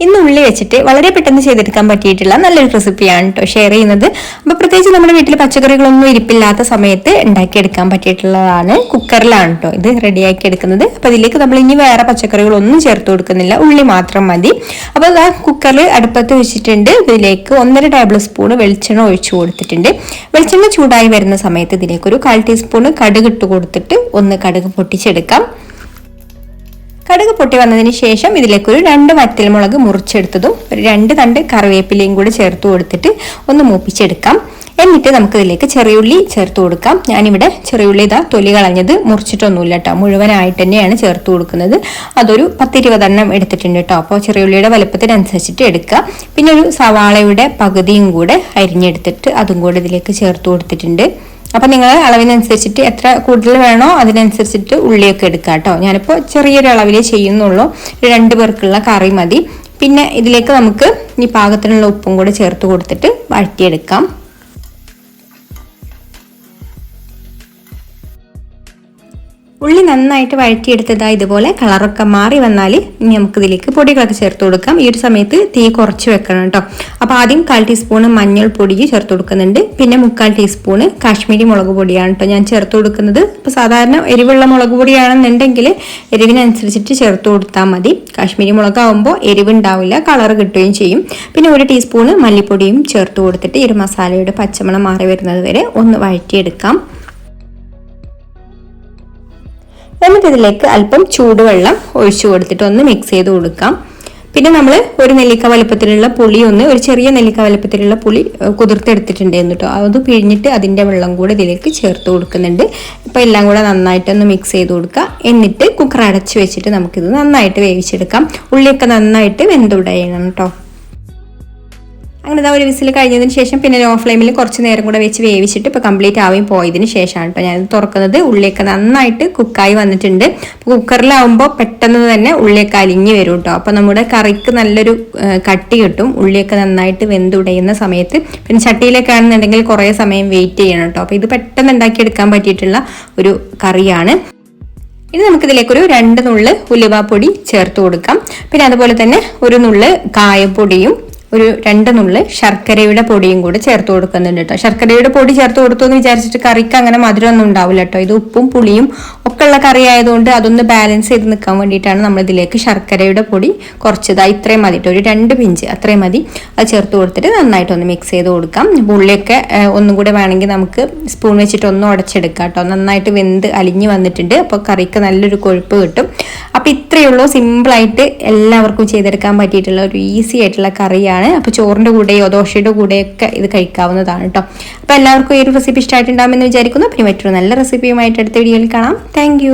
ഇന്ന് ഉള്ളി വെച്ചിട്ട് വളരെ പെട്ടെന്ന് ചെയ്തെടുക്കാൻ പറ്റിയിട്ടുള്ള നല്ലൊരു റെസിപ്പിയാണ് കേട്ടോ ഷെയർ ചെയ്യുന്നത്. അപ്പോൾ പ്രത്യേകിച്ച് നമ്മുടെ വീട്ടിൽ പച്ചക്കറികളൊന്നും ഇരിപ്പില്ലാത്ത സമയത്ത് ഉണ്ടാക്കിയെടുക്കാൻ പറ്റിയിട്ടുള്ളതാണ്. കുക്കറിലാണ് കേട്ടോ ഇത് റെഡിയാക്കി എടുക്കുന്നത്. അപ്പോൾ ഇതിലേക്ക് നമ്മൾ ഇനി വേറെ പച്ചക്കറികളൊന്നും ചേർത്ത് കൊടുക്കുന്നില്ല, ഉള്ളി മാത്രം മതി. അപ്പോൾ ആ കുക്കറിൽ അടുപ്പത്ത് വെച്ചിട്ടുണ്ട്. ഇതിലേക്ക് 1.5 ടേബിൾ സ്പൂൺ വെളിച്ചെണ്ണ ഒഴിച്ചു കൊടുത്തിട്ടുണ്ട്. വെളിച്ചെണ്ണ ചൂടായി വരുന്ന സമയത്ത് ഇതിലേക്ക് ഒരു 1/4 ടീസ്പൂൺ കടുക് ഇട്ട് കൊടുത്തിട്ട് ഒന്ന് കടുക് പൊട്ടിച്ചെടുക്കാം. കടുക് പൊട്ടി വന്നതിന് ശേഷം ഇതിലേക്ക് ഒരു 2 വറ്റൽമുളക് മുറിച്ചെടുത്തതും ഒരു 2 തണ്ട് കറിവേപ്പിലയും കൂടി ചേർത്ത് കൊടുത്തിട്ട് ഒന്ന് മൂപ്പിച്ചെടുക്കാം. എന്നിട്ട് നമുക്ക് ഇതിലേക്ക് ചെറിയുള്ളി ചേർത്ത് കൊടുക്കാം. ഞാനിവിടെ ചെറിയുള്ളി തൊലി കളഞ്ഞത് മുറിച്ചിട്ടൊന്നുമില്ല കേട്ടോ, മുഴുവനായിട്ട് തന്നെയാണ് ചേർത്ത് കൊടുക്കുന്നത്. അതൊരു 10-20 എണ്ണം എടുത്തിട്ടുണ്ട് കേട്ടോ. അപ്പോൾ ചെറിയുള്ളിയുടെ വലുപ്പത്തിനനുസരിച്ചിട്ട് എടുക്കുക. പിന്നെ ഒരു സവാളയുടെ പകുതിയും കൂടെ അരിഞ്ഞെടുത്തിട്ട് അതും കൂടെ ഇതിലേക്ക് ചേർത്ത് കൊടുത്തിട്ടുണ്ട്. അപ്പൊ നിങ്ങൾ അളവിനനുസരിച്ചിട്ട് എത്ര കൂടുതൽ വേണോ അതിനനുസരിച്ചിട്ട് ഉള്ളിയൊക്കെ എടുക്കുക കേട്ടോ. ഞാനിപ്പോൾ ചെറിയൊരു അളവിലേ ചെയ്യുന്നുള്ളൂ, 2 പേർക്കുള്ള കറി മതി. പിന്നെ ഇതിലേക്ക് നമുക്ക് ഈ പാകത്തിനുള്ള ഉപ്പും കൂടെ ചേർത്ത് കൊടുത്തിട്ട് വഴറ്റിയെടുക്കാം. ഉള്ളി നന്നായിട്ട് വഴറ്റിയെടുത്തതാ ഇതുപോലെ കളറൊക്കെ മാറി വന്നാൽ ഇനി നമുക്ക് ഇതിലേക്ക് പൊടികളൊക്കെ ചേർത്ത് കൊടുക്കാം. ഈ ഒരു സമയത്ത് തീ കുറച്ച് വെക്കണം കേട്ടോ. അപ്പോൾ ആദ്യം 1/4 ടീസ്പൂൺ മഞ്ഞൾപ്പൊടി ചേർത്ത് കൊടുക്കുന്നുണ്ട്. പിന്നെ 3/4 ടീസ്പൂൺ കാശ്മീരി മുളക് പൊടിയാണ് കേട്ടോ ഞാൻ ചേർത്ത് കൊടുക്കുന്നത്. ഇപ്പോൾ സാധാരണ എരിവുള്ള മുളക് പൊടിയാണെന്നുണ്ടെങ്കിൽ എരിവിനനുസരിച്ചിട്ട് ചേർത്ത് കൊടുത്താൽ മതി. കാശ്മീരി മുളകാവുമ്പോൾ എരിവുണ്ടാവില്ല, കളർ കിട്ടുകയും ചെയ്യും. പിന്നെ 1 ടീസ്പൂൺ മല്ലിപ്പൊടിയും ചേർത്ത് കൊടുത്തിട്ട് ഈ ഒരു മസാലയുടെ പച്ചമണം മാറി വരുന്നത് വരെ ഒന്ന് വഴറ്റിയെടുക്കാം. എന്നിട്ട് ഇതിലേക്ക് അല്പം ചൂടുവെള്ളം ഒഴിച്ചു കൊടുത്തിട്ട് ഒന്ന് മിക്സ് ചെയ്ത് കൊടുക്കാം. പിന്നെ നമ്മൾ ഒരു നെല്ലിക്ക വലുപ്പത്തിലുള്ള പുളി ഒരു ചെറിയ നെല്ലിക്ക വലുപ്പത്തിലുള്ള പുളി കുതിർത്തെടുത്തിട്ടുണ്ടായിരുന്നു കേട്ടോ. അത് പിഴിഞ്ഞിട്ട് അതിൻ്റെ വെള്ളം കൂടെ ഇതിലേക്ക് ചേർത്ത് കൊടുക്കുന്നുണ്ട്. ഇപ്പോൾ എല്ലാം കൂടെ നന്നായിട്ടൊന്ന് മിക്സ് ചെയ്ത് കൊടുക്കുക. എന്നിട്ട് കുക്കർ അടച്ച് വെച്ചിട്ട് നമുക്കിത് നന്നായിട്ട് വേവിച്ചെടുക്കാം. ഉള്ളിയൊക്കെ നന്നായിട്ട് വെന്തുടയണം കേട്ടോ. അങ്ങനെ ഒരു വിസിൽ കഴിഞ്ഞതിന് ശേഷം പിന്നെ ലോ ഫ്ലെയിമിൽ കുറച്ച് നേരം കൂടെ വെച്ച് വേവിച്ചിട്ട് ഇപ്പോൾ കംപ്ലീറ്റ് ആവുകയും പോയതിന് ശേഷമാണ് കേട്ടോ ഞാനിത് തുറക്കുന്നത്. ഉള്ളിയൊക്കെ നന്നായിട്ട് കുക്കായി വന്നിട്ടുണ്ട്. കുക്കറിലാവുമ്പോൾ പെട്ടെന്ന് തന്നെ ഉള്ളിയൊക്കെ അലിഞ്ഞ് വരും കേട്ടോ. അപ്പോൾ നമ്മുടെ കറിക്ക് നല്ലൊരു കട്ടി കിട്ടും ഉള്ളിയൊക്കെ നന്നായിട്ട് വെന്തുടയുന്ന സമയത്ത്. പിന്നെ ചട്ടിയിലൊക്കെ ആണെന്നുണ്ടെങ്കിൽ കുറേ സമയം വെയിറ്റ് ചെയ്യണം കേട്ടോ. അപ്പോൾ ഇത് പെട്ടെന്ന് ഉണ്ടാക്കിയെടുക്കാൻ പറ്റിയിട്ടുള്ള ഒരു കറിയാണ്. ഇനി നമുക്കിതിലേക്ക് ഒരു 2 നുള്ള് ഉലുവാപ്പൊടി ചേർത്ത് കൊടുക്കാം. പിന്നെ അതുപോലെ തന്നെ ഒരു നുള്ള് കായപ്പൊടിയും ഒരു 2 നുള്ള് ശർക്കരയുടെ പൊടിയും കൂടെ ചേർത്ത് കൊടുക്കുന്നുണ്ട് കേട്ടോ. ശർക്കരയുടെ പൊടി ചേർത്ത് കൊടുത്തു എന്ന് വിചാരിച്ചിട്ട് കറിക്ക് അങ്ങനെ മധുരമൊന്നും ഉണ്ടാവില്ല കേട്ടോ. ഇത് ഉപ്പും പുളിയും ഒക്കെ ഉള്ള കറി ആയതുകൊണ്ട് അതൊന്ന് ബാലൻസ് ചെയ്ത് നിൽക്കാൻ വേണ്ടിയിട്ടാണ് നമ്മൾ ഇതിലേക്ക് ശർക്കരയുടെ പൊടി കുറച്ചതായി ഇത്രയും മതി കേട്ടോ, ഒരു 2 പിഞ്ച് അത്രയും മതി. അത് ചേർത്ത് കൊടുത്തിട്ട് നന്നായിട്ടൊന്ന് മിക്സ് ചെയ്ത് കൊടുക്കാം. ഉള്ളിയൊക്കെ ഒന്നും കൂടെ വേണമെങ്കിൽ നമുക്ക് സ്പൂൺ വെച്ചിട്ട് ഒന്ന് ഉടച്ചെടുക്കാം കേട്ടോ. നന്നായിട്ട് വെന്ത് അലിഞ്ഞ് വന്നിട്ടുണ്ട്. അപ്പോൾ കറിക്ക് നല്ലൊരു കൊഴുപ്പ് കിട്ടും. അപ്പോൾ ഇത്രയേ ഉള്ളൂ, സിമ്പിളായിട്ട് എല്ലാവർക്കും ചെയ്തെടുക്കാൻ പറ്റിയിട്ടുള്ള ഒരു ഈസി ആയിട്ടുള്ള കറിയാണ്. അപ്പോൾ ചോറിൻ്റെ കൂടെയോ ദോശയുടെ കൂടെയൊക്കെ ഇത് കഴിക്കാവുന്നതാണ് കേട്ടോ. അപ്പോൾ എല്ലാവർക്കും ഈ ഒരു റെസിപ്പി ഇഷ്ടമായിട്ടുണ്ടാകുമെന്ന് വിചാരിക്കുന്നു. പിന്നെ മറ്റൊരു നല്ല റെസിപ്പിയുമായിട്ട് അടുത്ത വീഡിയോയിൽ കാണാം. താങ്ക്